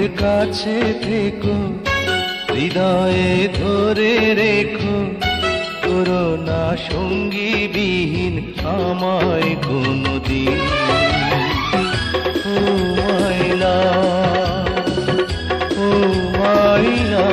নয়নের কাছে থেকো, হৃদয়ে ধরে রেখো, করোনা সঙ্গী বিহীন আমায় কোনদিন। ও মাইলা, ও মাইলা।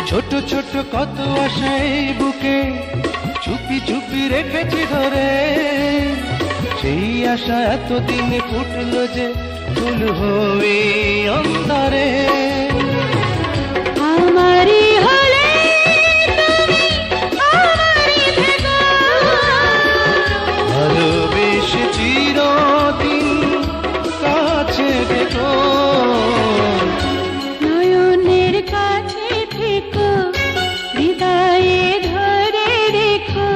ছোট ছোট কত আশা এই বুকে চুপি চুপি রেখেছি ধরে, সেই আশা এতদিনে ফুটলো যে ফুল হয়ে অন্তরে। আমারই হলে তুমি আমারই থেকো, ভালোবেসে চিরদিন কাছে দেখো, নয়নের কাছে থেকো, হৃদয়ে ধরে রেখো,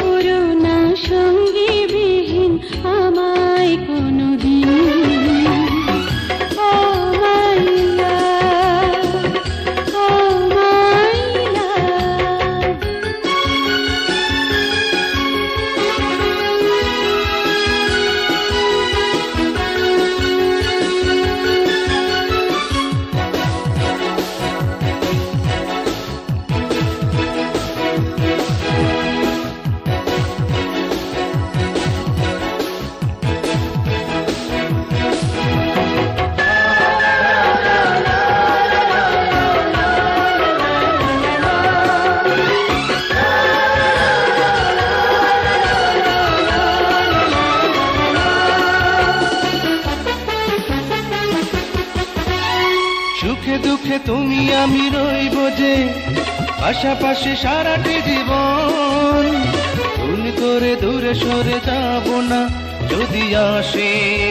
করোনা সঙ্গী বিহীন আমায় কোনদিন। ও মাইলা, ও মাইলা। সুখে দুঃখে তুমি আমি রইব যে পাশাপাশি সারাটি জীবন, ভুল করে দূরে সরে যাব না যদি আসে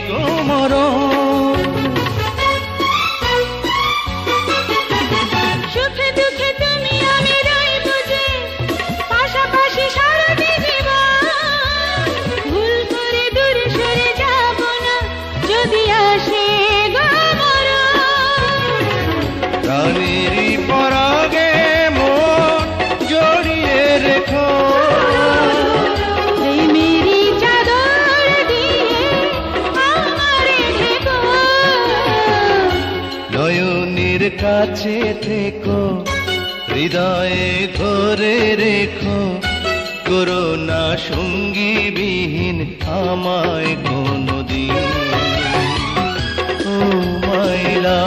গো মরণ। সুখে দুঃখে তুমি আমি রইব যে পাশাপাশি সারাটি জীবন, ভুল করে দূরে সরে যাব না যদি আসে গো মরণ। প্রাণেরই পরাগে মন জড়িয়ে রেখো, প্রেমেরই চাদর দিয়ে আমারে ঢেকো, নয়নের কাছে থেকো, হৃদয়ে ধরে রেখো, করোনা সঙ্গী বিহীন আমায় কোনদিন। ও মাইলা।